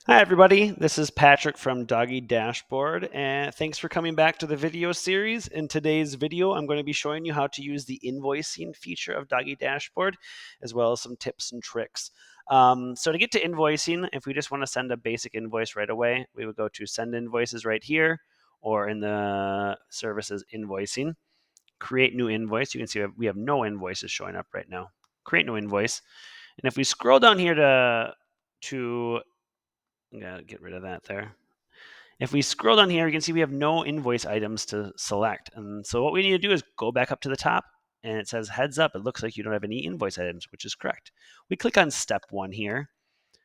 Hi everybody, this is Patrick from DoggieDashboard, and thanks for coming back to the video series. In today's video, I'm going to be showing you how to use the invoicing feature of DoggieDashboard, as well as some tips and tricks. So to get to invoicing, if we just want to send a basic invoice right away, we would go to Send Invoices right here, or in the services Invoicing, Create New Invoice. You can see we have no invoices showing up right now. Create New Invoice. And if we scroll down here to I'm gonna get rid of that there. If we scroll down here, you can see we have no invoice items to select. And so what we need to do is go back up to the top, and it says heads up, it looks like you don't have any invoice items, which is correct. We click on step 1 here,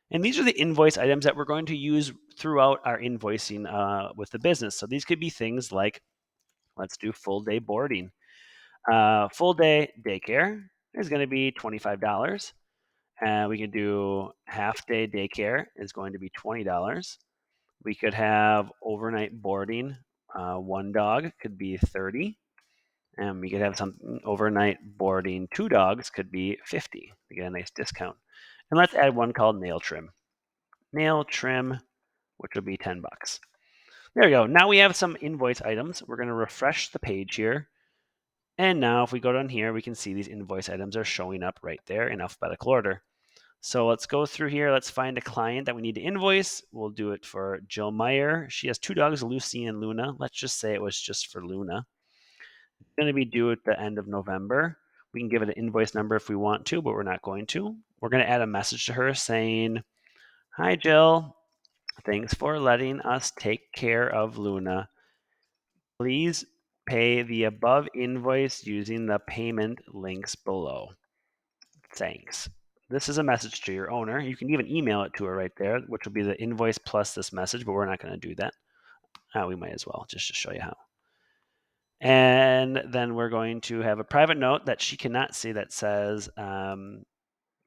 and these are the invoice items that we're going to use throughout our invoicing with the business. So these could be things like, let's do full day boarding. Full day daycare is going to be $25. We can do half day daycare is going to be $20. We could have overnight boarding. One dog could be 30, and we could have something overnight boarding. Two dogs could be 50. We get a nice discount. And let's add one called nail trim. Nail trim, which would be 10 bucks. There we go. Now we have some invoice items. We're going to refresh the page here. And now if we go down here, we can see these invoice items are showing up right there in alphabetical order. So let's go through here. Let's find a client that we need to invoice. We'll do it for Jill Meyer. She has two dogs, Lucy and Luna. Let's just say it was just for Luna. It's going to be due at the end of November. We can give it an invoice number if we want to, but we're not going to. We're going to add a message to her saying, "Hi, Jill. Thanks for letting us take care of Luna. Please pay the above invoice using the payment links below. Thanks." This is a message to your owner. You can even email it to her right there, which will be the invoice plus this message, but we're not going to do that. We might as well, just to show you how. And then we're going to have a private note that she cannot see that says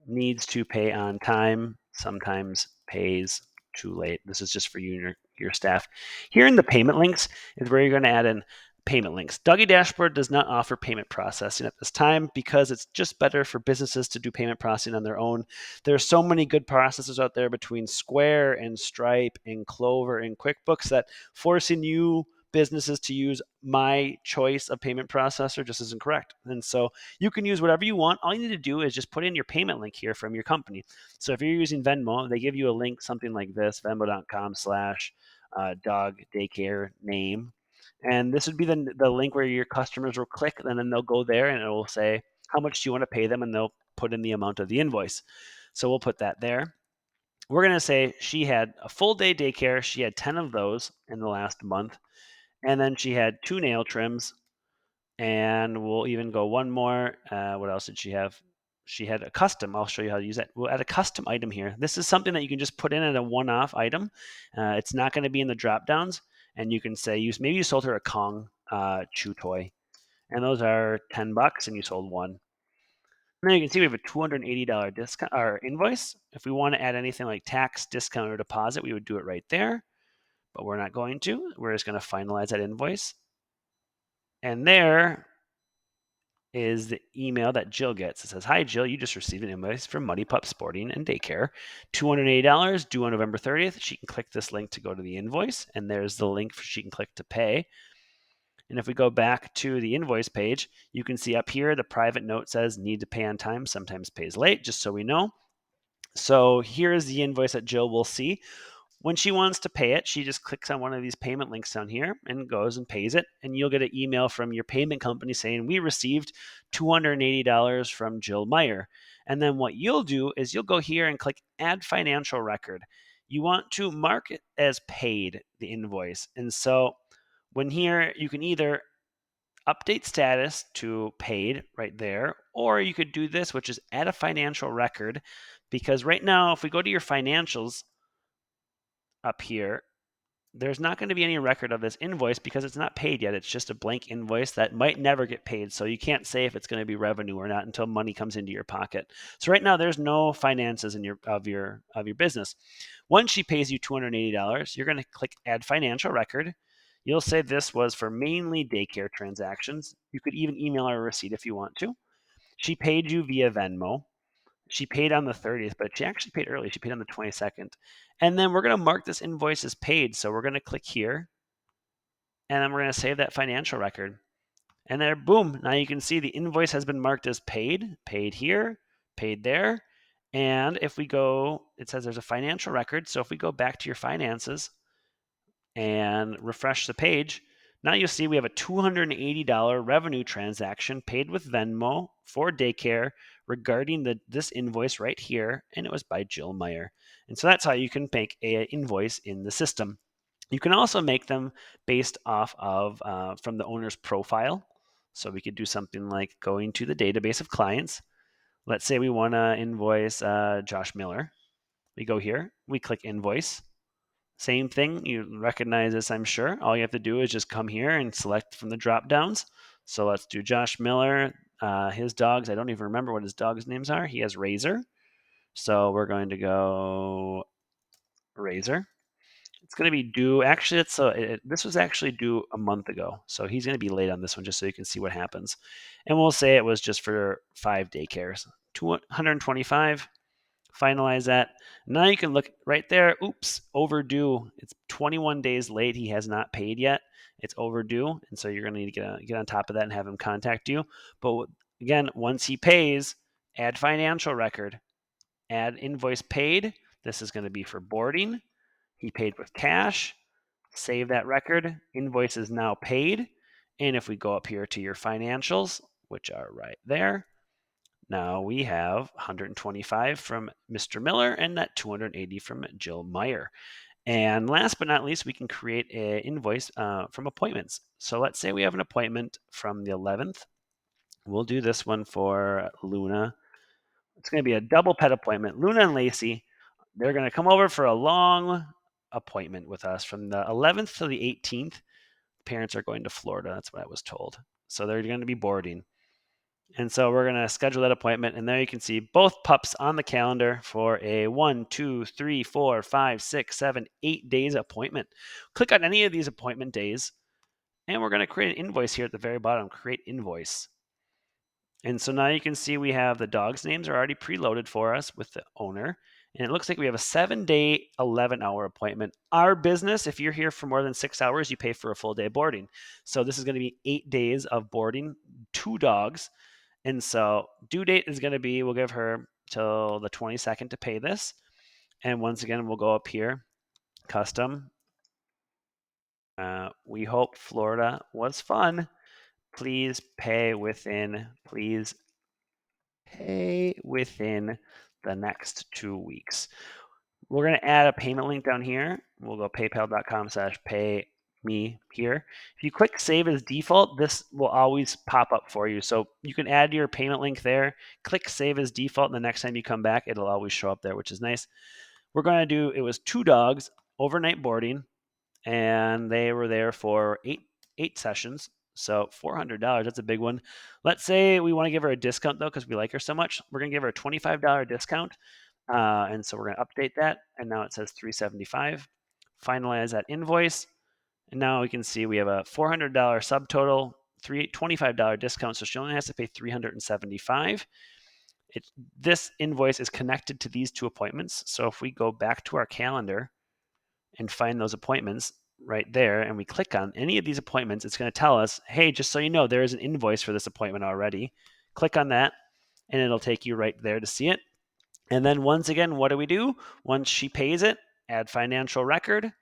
needs to pay on time, sometimes pays too late. This is just for you and your staff. Here in the payment links is where you're going to add in payment links. DoggieDashboard does not offer payment processing at this time because it's just better for businesses to do payment processing on their own. There are so many good processors out there between Square and Stripe and Clover and QuickBooks that forcing you businesses to use my choice of payment processor just isn't correct. And so you can use whatever you want. All you need to do is just put in your payment link here from your company. So if you're using Venmo, they give you a link, something like this, venmo.com/dog daycare name. And this would be the link where your customers will click, and then they'll go there and it will say, how much do you want to pay them? And they'll put in the amount of the invoice. So we'll put that there. We're going to say she had a full day daycare. She had 10 of those in the last month. And then she had 2 nail trims, and we'll even go one more. What else did she have? She had a custom. I'll show you how to use that. We'll add a custom item here. This is something that you can just put in as a one-off item. It's not going to be in the drop downs, and you can say maybe you sold her a Kong chew toy, and those are 10 bucks, and you sold one. And then you can see we have a $280 discount or invoice. If we want to add anything like tax, discount, or deposit, we would do it right there, but we're not going to. We're just going to finalize that invoice. And there is the email that Jill gets. It says, "Hi, Jill, you just received an invoice from Muddy Pup Sporting and Daycare. $280 due on November 30th. She can click this link to go to the invoice, and there's the link she can click to pay. And if we go back to the invoice page, you can see up here the private note says need to pay on time, sometimes pays late, just so we know. So here's the invoice that Jill will see. When she wants to pay it, she just clicks on one of these payment links down here and goes and pays it. And you'll get an email from your payment company saying, we received $280 from Jill Meyer. And then what you'll do is you'll go here and click Add Financial Record. You want to mark it as paid, the invoice. And so when here, you can either update status to paid right there, or you could do this, which is add a financial record. Because right now, if we go to your financials, up here, there's not going to be any record of this invoice because it's not paid yet. It's just a blank invoice that might never get paid. So you can't say if it's going to be revenue or not until money comes into your pocket. So right now there's no finances in your business. Once she pays you $280, you're going to click Add Financial Record. You'll say this was for mainly daycare transactions. You could even email her a receipt if you want to. She paid you via Venmo. She paid on the 30th, but she actually paid early. She paid on the 22nd. And then we're going to mark this invoice as paid. So we're going to click here, and then we're going to save that financial record. And there, boom, now you can see the invoice has been marked as paid, paid here, paid there. And if we go, it says there's a financial record. So if we go back to your finances and refresh the page, now you'll see we have a $280 revenue transaction paid with Venmo for daycare regarding this invoice right here, and it was by Jill Meyer. And so that's how you can make an invoice in the system. You can also make them based off of from the owner's profile. So we could do something like going to the database of clients. Let's say we want to invoice Josh Miller. We go here, we click invoice. Same thing, you recognize this, I'm sure. All you have to do is just come here and select from the drop downs. So let's do Josh Miller. His dogs, I don't even remember what his dogs' names are. He has Razor. So we're going to go Razor. It's going to be due. Actually, this was actually due a month ago. So he's going to be late on this one just so you can see what happens. And we'll say it was just for 5 daycares. 225. Finalize that. Now you can look right there. Oops, overdue. It's 21 days late. He has not paid yet. It's overdue. And so you're going to need to get on top of that and have him contact you. But again, once he pays, add financial record, add invoice paid. This is going to be for boarding. He paid with cash. Save that record. Invoice is now paid. And if we go up here to your financials, which are right there, now we have 125 from Mr. Miller and that 280 from Jill Meyer. And last but not least, we can create an invoice from appointments. So let's say we have an appointment from the 11th. We'll do this one for Luna. It's going to be a double pet appointment. Luna and Lacey, they're going to come over for a long appointment with us from the 11th to the 18th. Parents are going to Florida. That's what I was told. So they're going to be boarding. And so we're going to schedule that appointment. And there you can see both pups on the calendar for a 1, 2, 3, 4, 5, 6, 7, 8 days appointment. Click on any of these appointment days. And we're going to create an invoice here at the very bottom. Create invoice. And so now you can see we have the dogs' names are already preloaded for us with the owner. And it looks like we have a 7-day, 11-hour appointment. Our business, if you're here for more than 6 hours, you pay for a full day boarding. So this is going to be 8 days of boarding 2 dogs. And so due date is going to be, we'll give her till the 22nd to pay this. And once again, we'll go up here, custom. We hope Florida was fun. Please pay within the next 2 weeks. We're going to add a payment link down here. We'll go paypal.com/pay me here. If you click save as default, this will always pop up for you. So you can add your payment link there, click save as default, and the next time you come back, it'll always show up there, which is nice. We're going to do, it was 2 dogs, overnight boarding, and they were there for eight sessions. So $400, that's a big one. Let's say we want to give her a discount though, because we like her so much. We're going to give her a $25 discount. And so we're going to update that. And now it says $375. Finalize that invoice. And now we can see we have a $400 subtotal, $25 discount. So she only has to pay $375. This invoice is connected to these 2 appointments. So if we go back to our calendar and find those appointments right there, and we click on any of these appointments, it's going to tell us, hey, just so you know, there is an invoice for this appointment already. Click on that, and it'll take you right there to see it. And then once again, what do? Once she pays it, add financial record.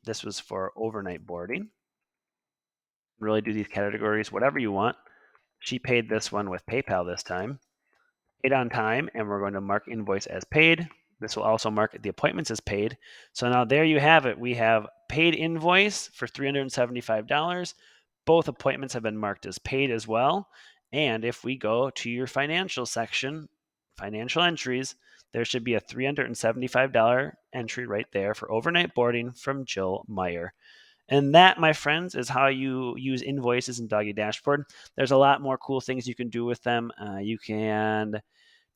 This was for overnight boarding. Really do these categories, whatever you want. She paid this one with PayPal this time. Paid on time, and we're going to mark invoice as paid. This will also mark the appointments as paid. So now there you have it. We have paid invoice for $375. Both appointments have been marked as paid as well. And if we go to your financial section, financial entries, there should be a $375 entry right there for overnight boarding from Jill Meyer. And that, my friends, is how you use invoices in DoggieDashboard. There's a lot more cool things you can do with them. You can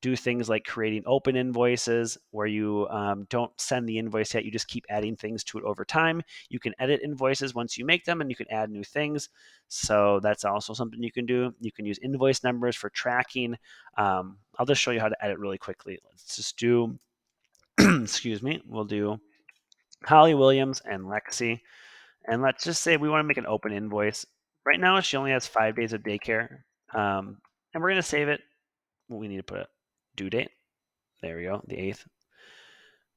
do things like creating open invoices where you don't send the invoice yet. You just keep adding things to it over time. You can edit invoices once you make them, and you can add new things. So that's also something you can do. You can use invoice numbers for tracking I'll just show you how to edit really quickly. Let's just do, excuse me, we'll do Holly Williams and Lexi. And let's just say we want to make an open invoice. Right now, she only has 5 days of daycare. And we're going to save it. We need to put a due date. There we go, the 8th.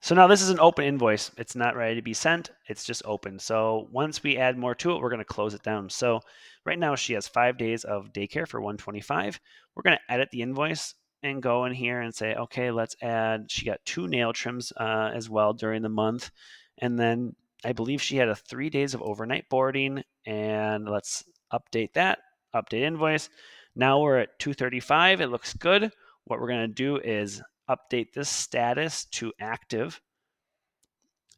So now this is an open invoice. It's not ready to be sent. It's just open. So once we add more to it, we're going to close it down. So right now she has 5 days of daycare for $125. We're going to edit the invoice and go in here and say, okay, let's add, she got 2 nail trims as well during the month. And then I believe she had 3 days of overnight boarding. And let's update that, update invoice. Now we're at $235. It looks good. What we're going to do is update this status to active.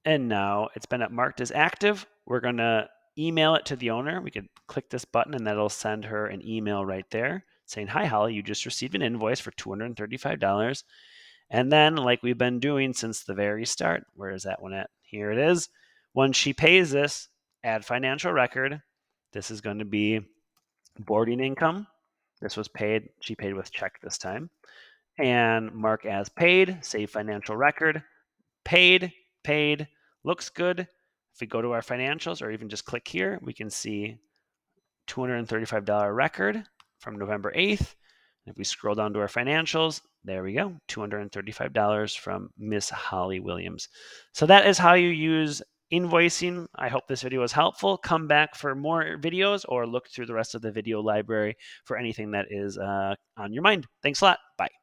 And now it's been marked as active. We're going to email it to the owner. We could click this button and that'll send her an email right there saying, hi, Holly, you just received an invoice for $235. And then, like we've been doing since the very start, where is that one at? Here it is. When she pays this, add financial record. This is going to be boarding income. This was paid. She paid with check this time. And mark as paid, save financial record, paid, looks good. If we go to our financials or even just click here, we can see $235 record from November 8th. If we scroll down to our financials, there we go, $235 from Miss Holly Williams. So that is how you use invoicing. I hope this video was helpful. Come back for more videos or look through the rest of the video library for anything that is on your mind. Thanks a lot. Bye.